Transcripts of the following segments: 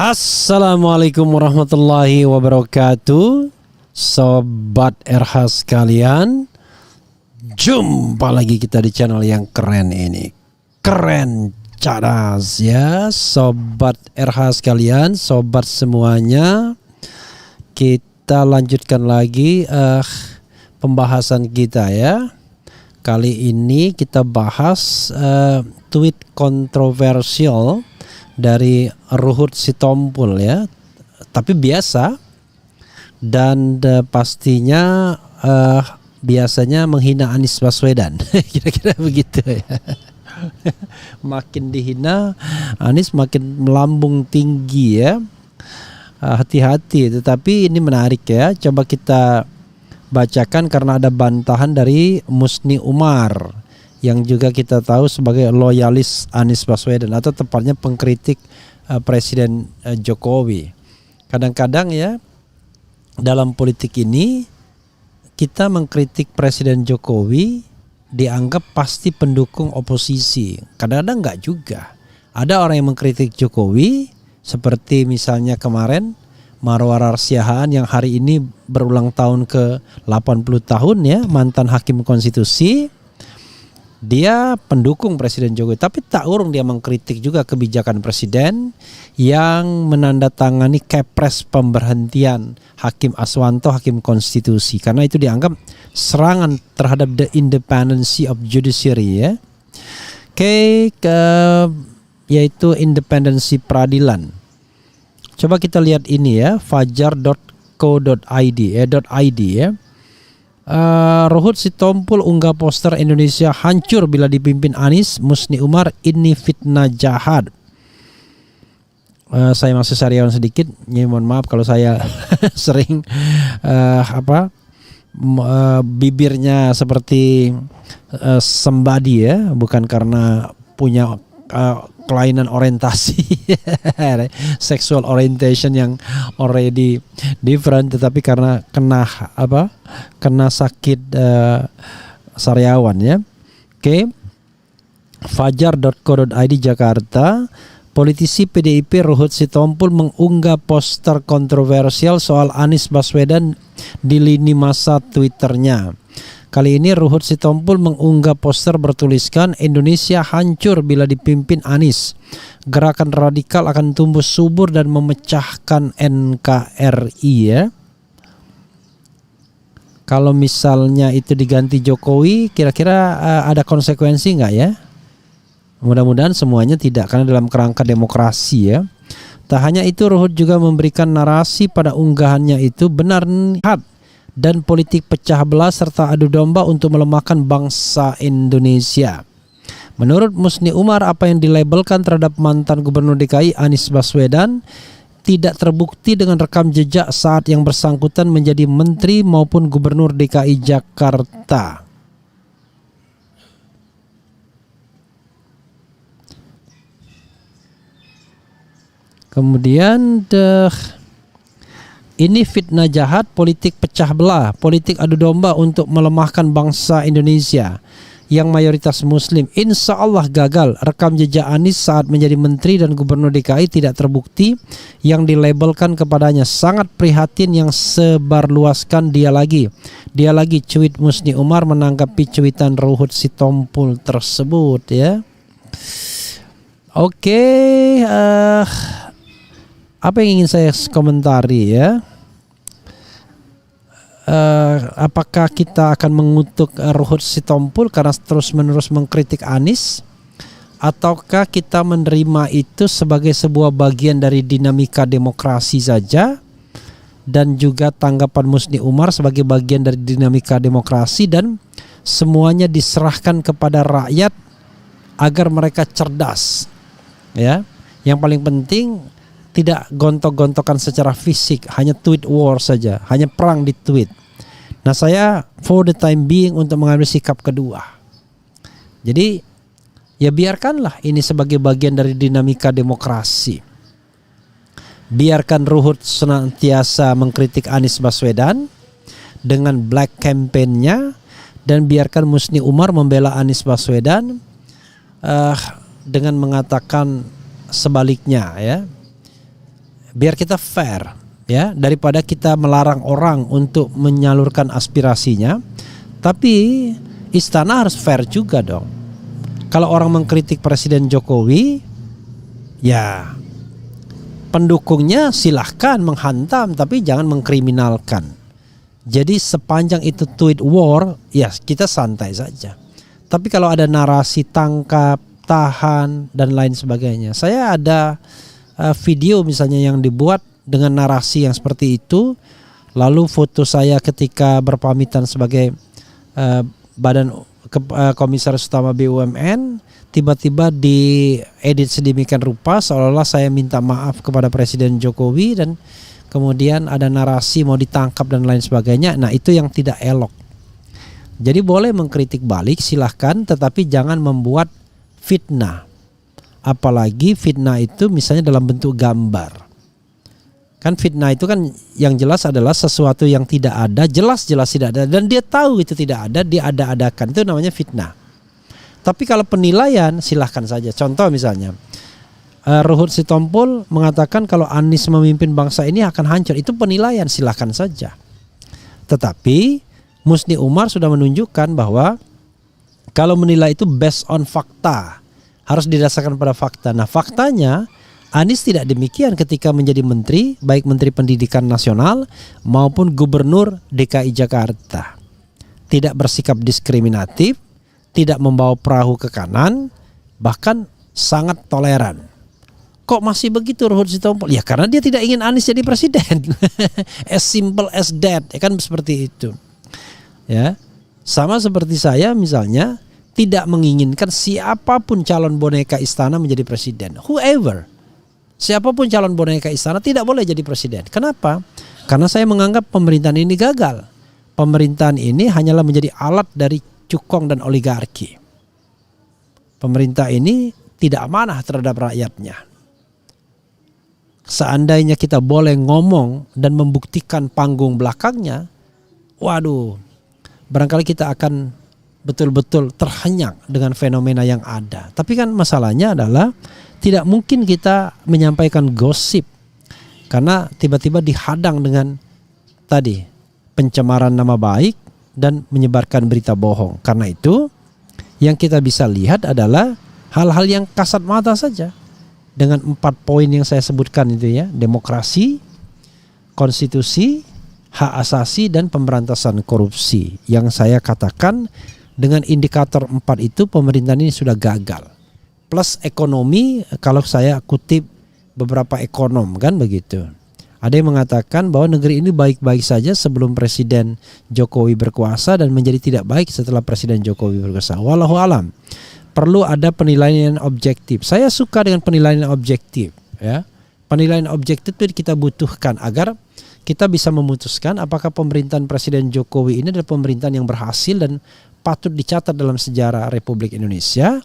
Assalamualaikum warahmatullahi wabarakatuh. Sobat RH sekalian, jumpa lagi kita di channel yang keren ini. Keren cadas ya, Sobat RH sekalian, sobat semuanya. Kita lanjutkan lagi pembahasan kita ya. Kali ini kita bahas tweet kontroversial dari Ruhut Sitompul ya, tapi biasa dan pastinya biasanya menghina Anies Baswedan. Kira-kira begitu ya. Makin dihina Anies makin melambung tinggi ya. Hati-hati, tetapi ini menarik ya. Coba kita bacakan karena ada bantahan dari Musni Umar yang juga kita tahu sebagai loyalis Anies Baswedan atau tepatnya pengkritik Presiden Jokowi. Kadang-kadang ya dalam politik ini kita mengkritik Presiden Jokowi dianggap pasti pendukung oposisi. Kadang-kadang enggak juga. Ada orang yang mengkritik Jokowi seperti misalnya kemarin Marwar Arsiahaan yang hari ini berulang tahun ke 80 tahun ya, mantan hakim konstitusi. Dia pendukung Presiden Jokowi, tapi tak urung dia mengkritik juga kebijakan Presiden yang menandatangani kepres pemberhentian Hakim Aswanto, Hakim Konstitusi, karena itu dianggap serangan terhadap the independency of judiciary ya. Yaitu independensi peradilan. Coba kita lihat ini ya, fajar.co.id ya. Ruhut Sitompul unggah poster Indonesia hancur bila dipimpin Anies. Musni Umar, ini fitnah jahat. Saya masih sariawan sedikit, mohon maaf kalau saya sering bibirnya seperti sembadi ya, bukan karena punya kelainan orientasi sexual orientation yang already different, tetapi karena kena sakit sariawan ya. Fajar.co.id Jakarta. Politisi PDIP Ruhut Sitompul mengunggah poster kontroversial soal Anies Baswedan di lini masa Twitternya. Kali ini Ruhut Sitompul mengunggah poster bertuliskan Indonesia hancur bila dipimpin Anies. Gerakan radikal akan tumbuh subur dan memecahkan NKRI ya. Kalau misalnya itu diganti Jokowi, kira-kira ada konsekuensi nggak ya? Mudah-mudahan semuanya tidak, karena dalam kerangka demokrasi ya. Tak hanya itu, Ruhut juga memberikan narasi pada unggahannya itu benar niat dan politik pecah belah serta adu domba untuk melemahkan bangsa Indonesia. Menurut Musni Umar, apa yang dilabelkan terhadap mantan Gubernur DKI Anies Baswedan tidak terbukti dengan rekam jejak saat yang bersangkutan menjadi menteri maupun Gubernur DKI Jakarta. Kemudian ini fitnah jahat, politik pecah belah, politik adu domba untuk melemahkan bangsa Indonesia yang mayoritas muslim. Insya Allah gagal. Rekam jejak Anies saat menjadi menteri dan gubernur DKI tidak terbukti yang dilabelkan kepadanya. Sangat prihatin yang sebarluaskan dia lagi. Cuit Musni Umar menanggapi cuitan Ruhut Sitompul tersebut ya. Apa yang ingin saya komentari ya? Apakah kita akan mengutuk Ruhut Sitompul karena terus-menerus mengkritik Anies, ataukah kita menerima itu sebagai sebuah bagian dari dinamika demokrasi saja, dan juga tanggapan Musni Umar sebagai bagian dari dinamika demokrasi, dan semuanya diserahkan kepada rakyat agar mereka cerdas ya. Yang paling penting tidak gontok-gontokan secara fisik, hanya tweet war saja, hanya perang di tweet. Nah, saya for the time being untuk mengambil sikap kedua. Jadi ya biarkanlah ini sebagai bagian dari dinamika demokrasi. Biarkan Ruhut senantiasa mengkritik Anies Baswedan dengan black campaign-nya, dan biarkan Musni Umar membela Anies Baswedan dengan mengatakan sebaliknya ya. biar kita fair ya, daripada kita melarang orang untuk menyalurkan aspirasinya, tapi istana harus fair juga dong. Kalau orang mengkritik Presiden Jokowi, ya pendukungnya silahkan menghantam, tapi jangan mengkriminalkan. Jadi sepanjang itu tweet war, ya kita santai saja. Tapi kalau ada narasi tangkap, tahan dan lain sebagainya, saya ada video misalnya yang dibuat dengan narasi yang seperti itu, lalu foto saya ketika berpamitan sebagai Komisaris Utama BUMN, tiba-tiba diedit sedemikian rupa seolah-olah saya minta maaf kepada Presiden Jokowi dan kemudian ada narasi mau ditangkap dan lain sebagainya. Nah, itu yang tidak elok. Jadi boleh mengkritik balik silahkan, tetapi jangan membuat fitnah. Apalagi fitnah itu misalnya dalam bentuk gambar. Kan fitnah itu kan yang jelas adalah sesuatu yang tidak ada, jelas-jelas tidak ada, dan dia tahu itu tidak ada, dia ada-adakan, itu namanya fitnah. Tapi kalau penilaian silahkan saja. Contoh misalnya Ruhut Sitompul mengatakan kalau Anies memimpin bangsa ini akan hancur, itu penilaian, silahkan saja. Tetapi Musni Umar sudah menunjukkan bahwa kalau menilai itu based on fakta, harus didasarkan pada fakta. Nah, faktanya Anies tidak demikian ketika menjadi menteri, baik Menteri Pendidikan Nasional maupun Gubernur DKI Jakarta. Tidak bersikap diskriminatif, tidak membawa perahu ke kanan, bahkan sangat toleran. Kok masih begitu Ruhut Sitompul? Ya karena dia tidak ingin Anies jadi presiden. As simple as that, ya kan seperti itu. Ya, sama seperti saya misalnya tidak menginginkan siapapun calon boneka istana menjadi presiden. Whoever, siapapun calon boneka istana tidak boleh jadi presiden. Kenapa? Karena saya menganggap pemerintahan ini gagal. Pemerintahan ini hanyalah menjadi alat dari cukong dan oligarki. Pemerintah ini tidak amanah terhadap rakyatnya. Seandainya kita boleh ngomong dan membuktikan panggung belakangnya, waduh, barangkali kita akan betul-betul terhenyak dengan fenomena yang ada. Tapi kan masalahnya adalah tidak mungkin kita menyampaikan gosip karena tiba-tiba dihadang dengan tadi pencemaran nama baik dan menyebarkan berita bohong. Karena itu yang kita bisa lihat adalah hal-hal yang kasat mata saja. Dengan 4 poin yang saya sebutkan itu ya, demokrasi, konstitusi, hak asasi dan pemberantasan korupsi. Yang saya katakan dengan indikator 4 itu pemerintahan ini sudah gagal. Plus ekonomi, kalau saya kutip beberapa ekonom kan begitu. Ada yang mengatakan bahwa negeri ini baik-baik saja sebelum Presiden Jokowi berkuasa dan menjadi tidak baik setelah Presiden Jokowi berkuasa. Wallahu alam. Perlu ada penilaian objektif. Saya suka dengan penilaian objektif. Ya, penilaian objektif itu kita butuhkan agar kita bisa memutuskan apakah pemerintahan Presiden Jokowi ini adalah pemerintahan yang berhasil dan patut dicatat dalam sejarah Republik Indonesia,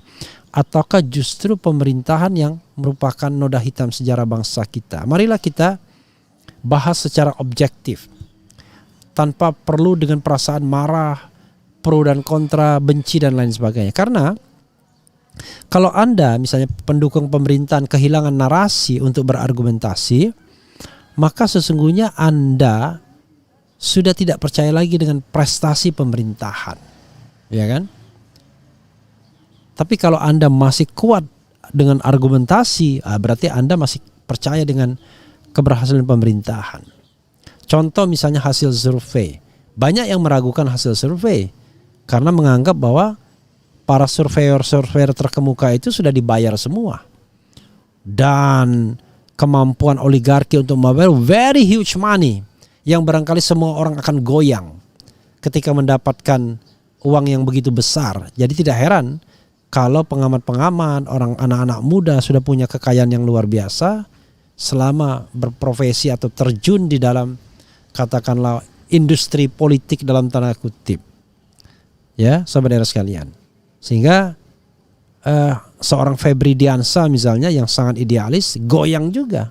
ataukah justru pemerintahan yang merupakan noda hitam sejarah bangsa kita. Marilah kita bahas secara objektif, tanpa perlu dengan perasaan marah, pro dan kontra, benci dan lain sebagainya. Karena kalau Anda misalnya pendukung pemerintahan kehilangan narasi untuk berargumentasi, maka sesungguhnya Anda sudah tidak percaya lagi dengan prestasi pemerintahan, ya kan? Tapi kalau Anda masih kuat dengan argumentasi, berarti Anda masih percaya dengan keberhasilan pemerintahan. Contoh misalnya hasil survei. Banyak yang meragukan hasil survei karena menganggap bahwa para surveyor terkemuka itu sudah dibayar semua. Dan kemampuan oligarki untuk membayar very huge money yang barangkali semua orang akan goyang ketika mendapatkan uang yang begitu besar. Jadi tidak heran kalau pengamat-pengamat, orang anak-anak muda sudah punya kekayaan yang luar biasa selama berprofesi atau terjun di dalam katakanlah industri politik dalam tanda kutip. Ya, saudara sekalian. Sehingga seorang Febri Diansah misalnya yang sangat idealis goyang juga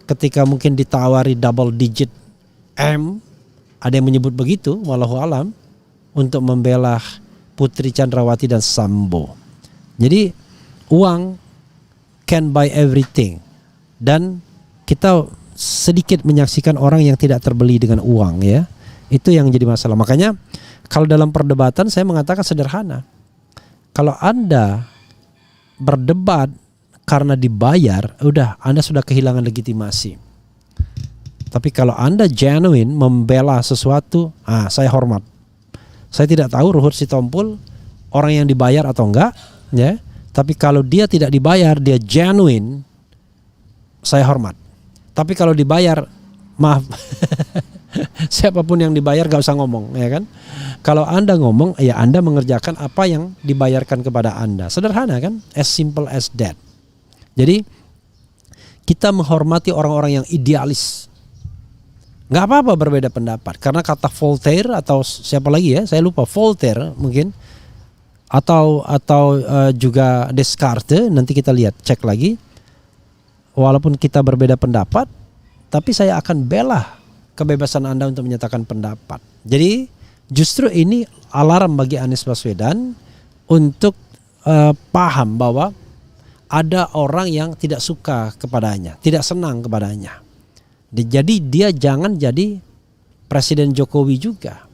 ketika mungkin ditawari double digit M, ada yang menyebut begitu, wallahu alam, untuk membela Putri Chandrawati dan Sambo. Jadi uang can buy everything dan kita sedikit menyaksikan orang yang tidak terbeli dengan uang ya. Itu yang jadi masalah. Makanya kalau dalam perdebatan saya mengatakan sederhana. Kalau Anda berdebat karena dibayar, udah Anda sudah kehilangan legitimasi. Tapi kalau Anda genuine membela sesuatu, saya hormat. Saya tidak tahu Ruhut Sitompul orang yang dibayar atau enggak, ya. Tapi kalau dia tidak dibayar, dia genuine, saya hormat. Tapi kalau dibayar, maaf, siapapun yang dibayar gak usah ngomong, ya kan? Kalau Anda ngomong, ya Anda mengerjakan apa yang dibayarkan kepada Anda. Sederhana kan? As simple as that. Jadi kita menghormati orang-orang yang idealis. Gak apa-apa berbeda pendapat. Karena kata Voltaire atau siapa lagi ya, saya lupa, Voltaire mungkin, atau juga Descartes, nanti kita lihat, cek lagi. Walaupun kita berbeda pendapat, tapi saya akan bela kebebasan Anda untuk menyatakan pendapat. Jadi justru ini alarm bagi Anies Baswedan untuk paham bahwa ada orang yang tidak suka kepadanya, tidak senang kepadanya. Jadi dia jangan jadi Presiden Jokowi juga.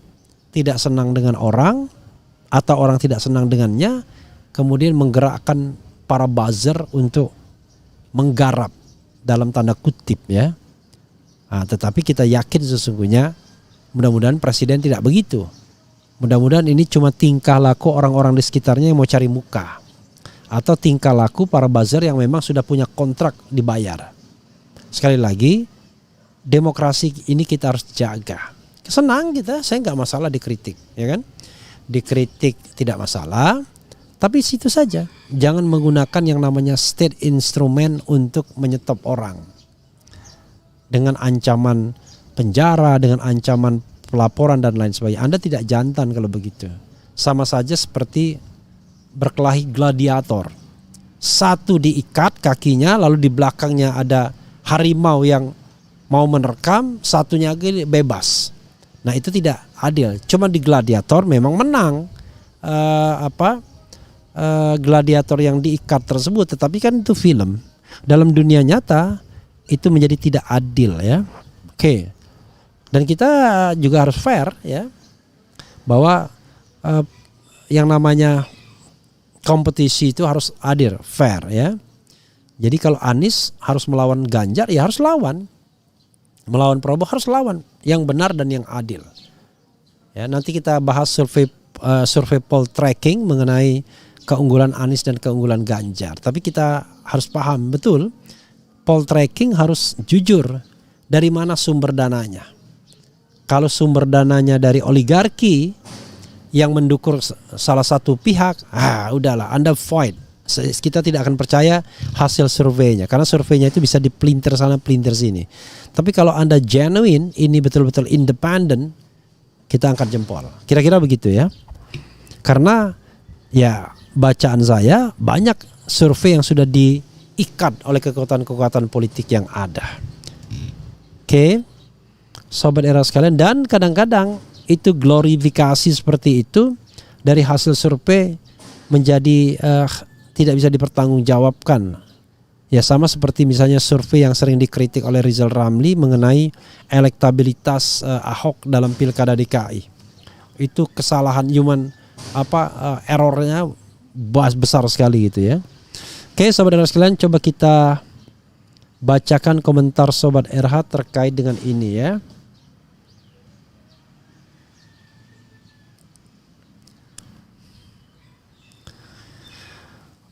Tidak senang dengan orang atau orang tidak senang dengannya, kemudian menggerakkan para buzzer untuk menggarap dalam tanda kutip ya. Tetapi kita yakin sesungguhnya mudah-mudahan Presiden tidak begitu. Mudah-mudahan ini cuma tingkah laku orang-orang di sekitarnya yang mau cari muka. Atau tingkah laku para buzzer yang memang sudah punya kontrak dibayar. Sekali lagi, demokrasi ini kita harus jaga. Senang kita, saya nggak masalah dikritik, ya kan? Dikritik tidak masalah, tapi situ saja. Jangan menggunakan yang namanya state instrument untuk menyetop orang. Dengan ancaman penjara, dengan ancaman pelaporan dan lain sebagainya. Anda tidak jantan kalau begitu. Sama saja seperti berkelahi gladiator. Satu diikat kakinya, lalu di belakangnya ada harimau yang mau menerkam, satunya lagi bebas. Nah itu tidak adil. Cuma di gladiator memang menang gladiator yang diikat tersebut. Tetapi kan itu film. Dalam dunia nyata itu menjadi tidak adil ya. Oke. Dan kita juga harus fair ya. Bahwa yang namanya kompetisi itu harus adil, fair ya. Jadi kalau Anies harus melawan Ganjar, ya harus lawan. Melawan Prabowo harus lawan yang benar dan yang adil. Ya, nanti kita bahas survei poll tracking mengenai keunggulan Anies dan keunggulan Ganjar. Tapi kita harus paham betul, poll tracking harus jujur dari mana sumber dananya. Kalau sumber dananya dari oligarki yang mendukung salah satu pihak, udahlah Anda void. Kita tidak akan percaya hasil surveinya karena surveinya itu bisa dipelintir sana pelintir sini. Tapi kalau Anda genuine, ini betul-betul independen, kita angkat jempol. Kira-kira begitu ya. Karena ya bacaan saya banyak survei yang sudah diikat oleh kekuatan-kekuatan politik yang ada. Oke. Sobat era sekalian, dan kadang-kadang itu glorifikasi seperti itu dari hasil survei menjadi tidak bisa dipertanggungjawabkan. Ya sama seperti misalnya survei yang sering dikritik oleh Rizal Ramli mengenai elektabilitas Ahok dalam Pilkada DKI. Itu kesalahan errornya besar sekali gitu ya. Oke, sobat RH sekalian, coba kita bacakan komentar sobat RH terkait dengan ini ya.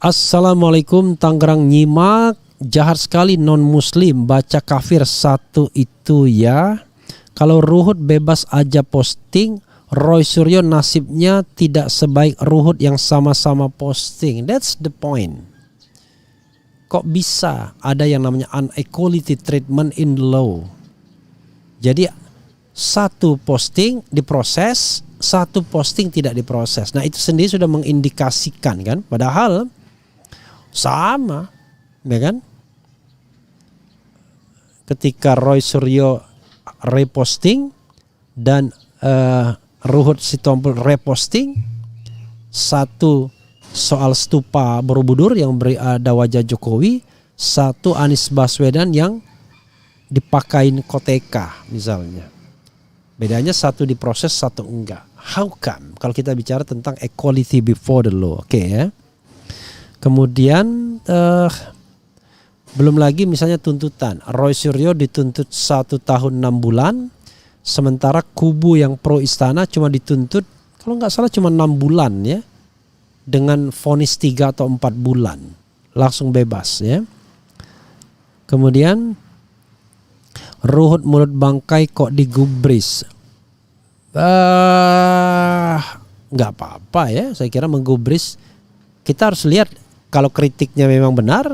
Assalamualaikum, Tangerang nyimak, jahat sekali non muslim, baca kafir satu itu ya. Kalau Ruhut bebas aja posting, Roy Suryo nasibnya tidak sebaik Ruhut yang sama-sama posting. That's the point. Kok bisa ada yang namanya unequality treatment in law? Jadi satu posting diproses, satu posting tidak diproses. Nah itu sendiri sudah mengindikasikan kan, padahal sama, ya kan? Ketika Roy Suryo reposting dan Ruhut Sitompul reposting, satu soal stupa Borobudur yang ada wajah Jokowi, satu Anies Baswedan yang dipakain koteka misalnya. Bedanya satu diproses, satu enggak. How come? Kalau kita bicara tentang equality before the law, oke ya. Kemudian belum lagi misalnya tuntutan. Roy Suryo dituntut 1 tahun 6 bulan, sementara kubu yang pro istana cuma dituntut kalau nggak salah cuma 6 bulan ya, dengan vonis 3 atau 4 bulan langsung bebas ya. Kemudian Ruhut mulut bangkai kok digubris. Nggak apa-apa ya, saya kira menggubris. Kita harus lihat kalau kritiknya memang benar,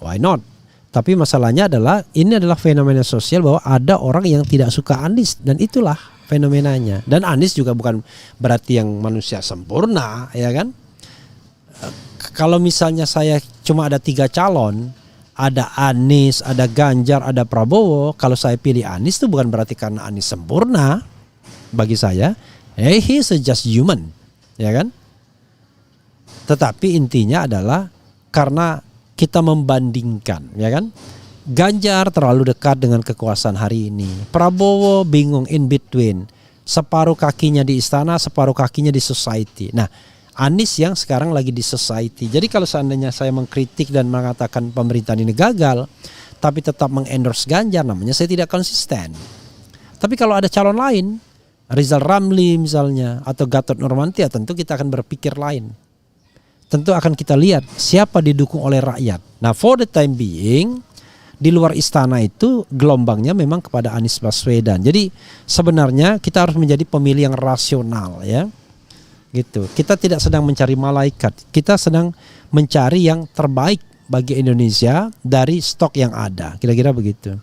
why not? Tapi masalahnya adalah ini adalah fenomena sosial bahwa ada orang yang tidak suka Anies, dan itulah fenomenanya. Dan Anies juga bukan berarti yang manusia sempurna, ya kan? Kalau misalnya saya cuma ada 3 calon, ada Anies, ada Ganjar, ada Prabowo, kalau saya pilih Anies itu bukan berarti karena Anies sempurna. Bagi saya, he's just human, ya kan? Tetapi intinya adalah karena kita membandingkan, ya kan? Ganjar terlalu dekat dengan kekuasaan hari ini. Prabowo bingung in between. Separuh kakinya di istana, separuh kakinya di society. Nah, Anies yang sekarang lagi di society. Jadi kalau seandainya saya mengkritik dan mengatakan pemerintahan ini gagal, tapi tetap mengendorse Ganjar, namanya saya tidak konsisten. Tapi kalau ada calon lain, Rizal Ramli misalnya, atau Gatot Nurmantio, tentu kita akan berpikir lain. Tentu akan kita lihat siapa didukung oleh rakyat. Nah, for the time being, di luar istana itu gelombangnya memang kepada Anies Baswedan. Jadi sebenarnya kita harus menjadi pemilih yang rasional ya. Gitu. Kita tidak sedang mencari malaikat, kita sedang mencari yang terbaik bagi Indonesia dari stok yang ada. Kira-kira begitu.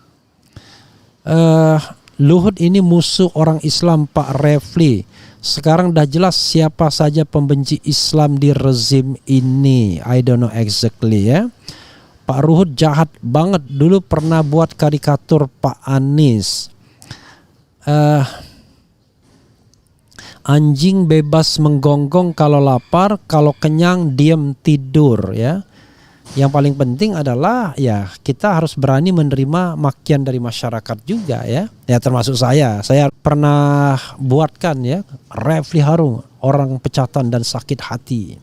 Luhut ini musuh orang Islam, Pak Refli. Sekarang dah jelas siapa saja pembenci Islam di rezim ini. I don't know exactly ya. Pak Ruhut jahat banget, dulu pernah buat karikatur Pak Anies. Anjing bebas menggonggong kalau lapar, kalau kenyang diam tidur ya. Yang paling penting adalah ya kita harus berani menerima makian dari masyarakat juga ya. Ya termasuk saya pernah buatkan ya, Refli Harun orang pecatan dan sakit hati.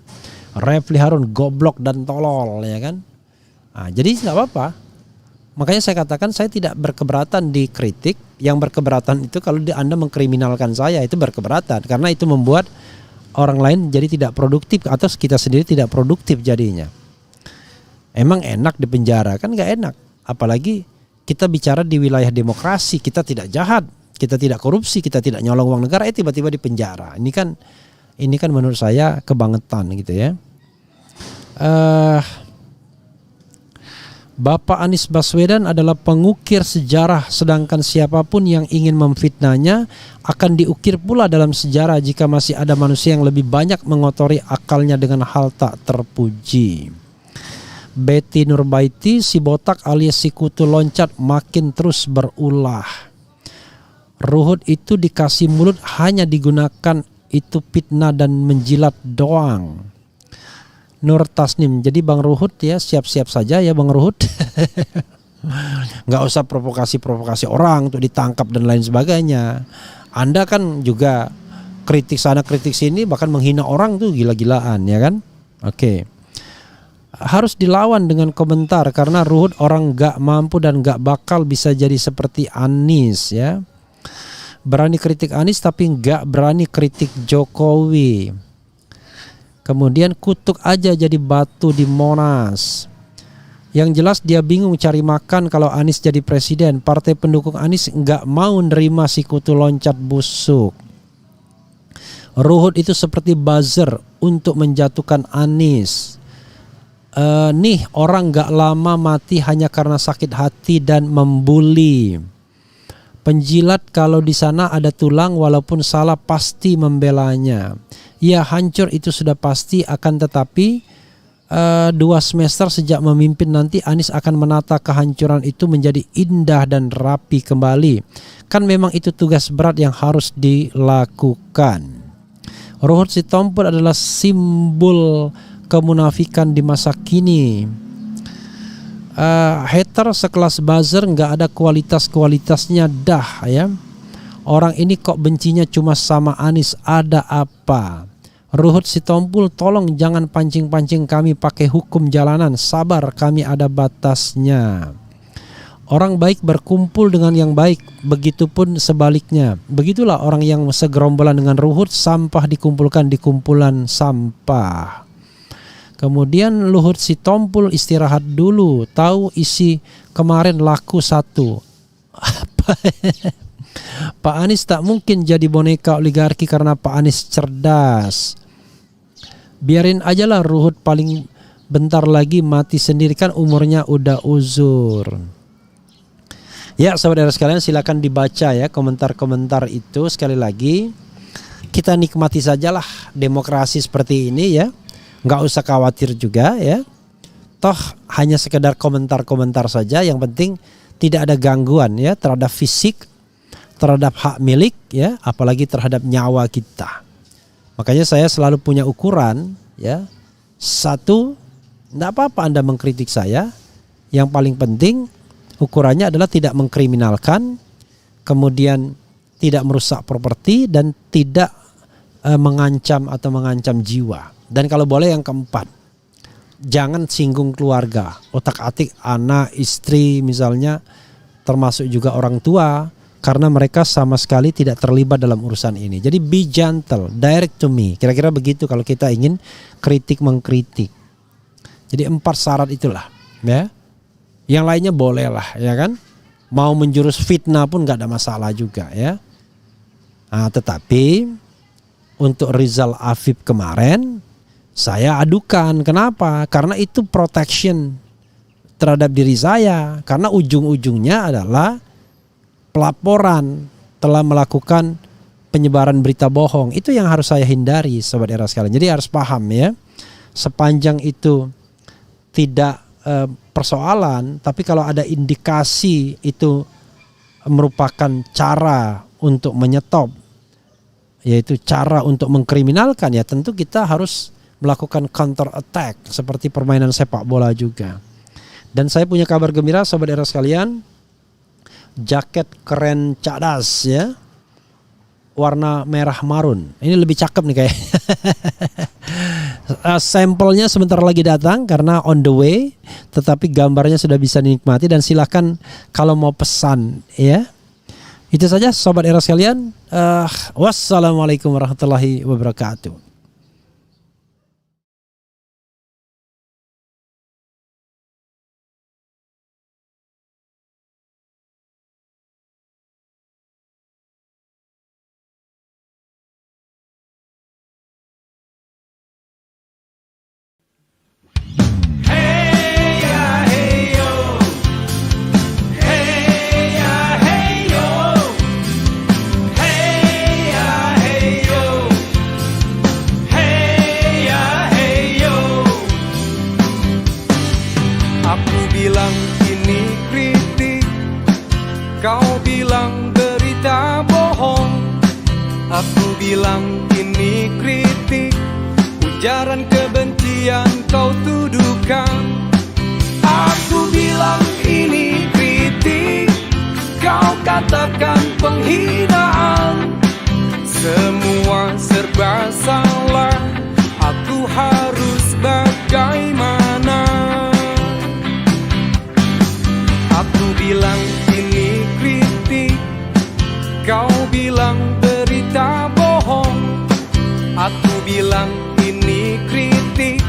Refli Harun goblok dan tolol ya kan. Nah, jadi nggak apa-apa. Makanya saya katakan saya tidak berkeberatan dikritik. Yang berkeberatan itu kalau Anda mengkriminalkan saya, itu berkeberatan. Karena itu membuat orang lain jadi tidak produktif atau kita sendiri tidak produktif jadinya. Emang enak di penjara? Kan gak enak. Apalagi kita bicara di wilayah demokrasi, kita tidak jahat, kita tidak korupsi, kita tidak nyolong uang negara, tiba-tiba di penjara. Ini kan menurut saya kebangetan gitu ya. Bapak Anies Baswedan adalah pengukir sejarah, sedangkan siapapun yang ingin memfitnahnya akan diukir pula dalam sejarah jika masih ada manusia yang lebih banyak mengotori akalnya dengan hal tak terpuji. Betty Nurbaiti, si botak alias si kutu loncat makin terus berulah. Ruhut itu dikasih mulut hanya digunakan itu fitnah dan menjilat doang. Nur Tasnim, jadi Bang Ruhut ya siap-siap saja ya Bang Ruhut. Nggak usah provokasi-provokasi orang untuk ditangkap dan lain sebagainya. Anda kan juga kritik sana kritik sini, bahkan menghina orang tuh gila-gilaan ya kan. Oke. Harus dilawan dengan komentar karena Ruhut orang nggak mampu dan nggak bakal bisa jadi seperti Anies ya. Berani kritik Anies tapi nggak berani kritik Jokowi. Kemudian kutuk aja jadi batu di Monas. Yang jelas dia bingung cari makan kalau Anies jadi presiden. Partai pendukung Anies nggak mau nerima si kutu loncat busuk. Ruhut itu seperti buzzer untuk menjatuhkan Anies. Nih orang nggak lama mati hanya karena sakit hati dan membuli. Penjilat kalau di sana ada tulang walaupun salah pasti membelanya. Ya hancur itu sudah pasti, akan tetapi 2 semester sejak memimpin nanti Anies akan menata kehancuran itu menjadi indah dan rapi kembali. Kan memang itu tugas berat yang harus dilakukan. Ruhut Sitompul adalah simbol kemunafikan di masa kini. hater sekelas buzzer nggak ada kualitasnya dah ya. Orang ini kok bencinya cuma sama Anies, ada apa? Ruhut Sitompul, tolong jangan pancing-pancing kami pakai hukum jalanan. Sabar, kami ada batasnya. Orang baik berkumpul dengan yang baik, begitupun sebaliknya. Begitulah orang yang segerombolan dengan Ruhut, sampah dikumpulkan di kumpulan sampah. Kemudian Luhut Sitompul istirahat dulu, tahu isi kemarin laku 1. Apa? Pak Anies tak mungkin jadi boneka oligarki karena Pak Anies cerdas. Biarin aja lah Ruhut, paling bentar lagi mati sendiri kan umurnya udah uzur. Ya saudara sekalian, silakan dibaca ya komentar-komentar itu. Sekali lagi kita nikmati sajalah demokrasi seperti ini ya. Nggak usah khawatir juga ya. Toh hanya sekedar komentar-komentar saja. Yang penting tidak ada gangguan ya terhadap fisik, terhadap hak milik ya, apalagi terhadap nyawa kita. Makanya saya selalu punya ukuran ya. 1, enggak apa-apa Anda mengkritik saya. Yang paling penting ukurannya adalah tidak mengkriminalkan, kemudian tidak merusak properti dan tidak mengancam atau mengancam jiwa. Dan kalau boleh yang keempat, jangan singgung keluarga, otak-atik anak, istri misalnya, termasuk juga orang tua, karena mereka sama sekali tidak terlibat dalam urusan ini. Jadi be gentle, direct to me. Kira-kira begitu kalau kita ingin kritik mengkritik. Jadi 4 syarat itulah ya. Yang lainnya boleh lah ya kan. Mau menjurus fitnah pun gak ada masalah juga ya. Nah, tetapi untuk Rizal Afif kemarin saya adukan. Kenapa? Karena itu protection terhadap diri saya. Karena ujung-ujungnya adalah pelaporan telah melakukan penyebaran berita bohong. Itu yang harus saya hindari sobat era sekalian. Jadi harus paham ya. Sepanjang itu tidak persoalan, tapi kalau ada indikasi itu merupakan cara untuk menyetop, yaitu cara untuk mengkriminalkan, ya tentu kita harus melakukan counter attack seperti permainan sepak bola juga. Dan saya punya kabar gembira sobat era sekalian. Jaket keren cadas ya, warna merah marun. Ini lebih cakep nih kayak. Sampelnya sebentar lagi datang karena on the way, tetapi gambarnya sudah bisa dinikmati dan silakan kalau mau pesan ya. Itu saja sobat era sekalian. Wassalamualaikum warahmatullahi wabarakatuh. Kau bilang berita bohong, aku bilang ini kritik. Ujaran kebencian kau tuduhkan, aku bilang ini kritik. Kau katakan penghinaan, semua serba salah. Aku harus bagaimana? Aku bilang ini kritik, kau bilang berita bohong. Aku bilang ini kritik,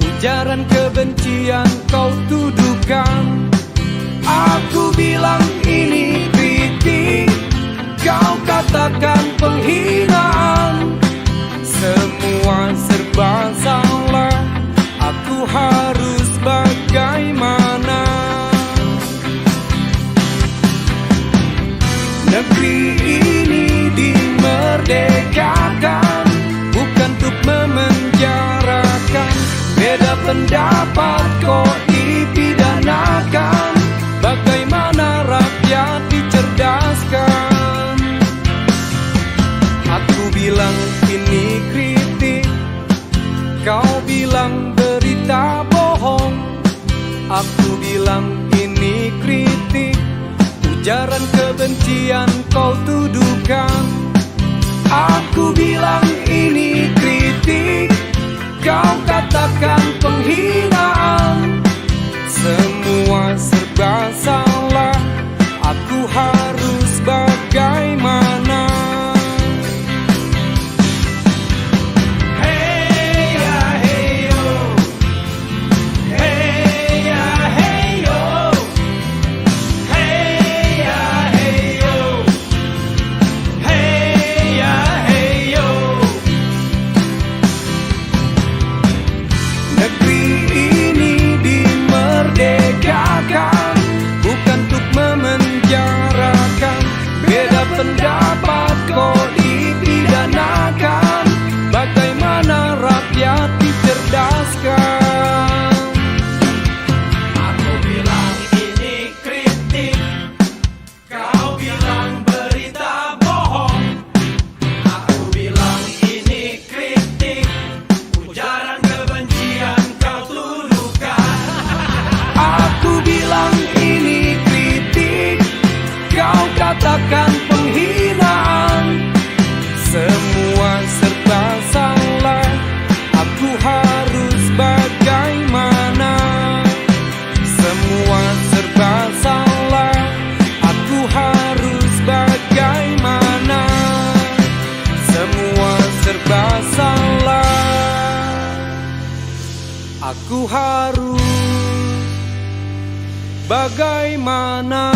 ujaran kebencian kau tuduhkan. Aku bilang ini kritik, kau katakan penghinaan. Semua serba salah, aku harus bagaimana? Negeri ini dimerdekakan, bukan untuk memenjarakan. Beda pendapat kok dipidanakan, bagaimana rakyat dicerdaskan? Aku bilang ini kritik, kau bilang berita bohong. Aku bilang ujaran kebencian kau tuduhkan. Aku bilang ini kritik, kau katakan penghinaan. Semua serba salah, aku harus bagaimana? Hey ya hey yo, hey ya hey yo, hey ya hey yo, hey ya hey yo. Negeri ini dimerdekakan bukan untuk memenjarakan. Beda pendapat kok dipidanakan. Bagaimana rakyat dicerdaskan? Aku bilang ini kritik, kau bilang berita bohong. Aku bilang ini kritik, ujaran kebencian kau tuduhkan. Aku bilang ini kritik, kau katakan penghinaan. Semua serba salah, aku harus bagaimana? Semua serba salah, aku harus bagaimana? Semua serba salah, aku harus bagaimana?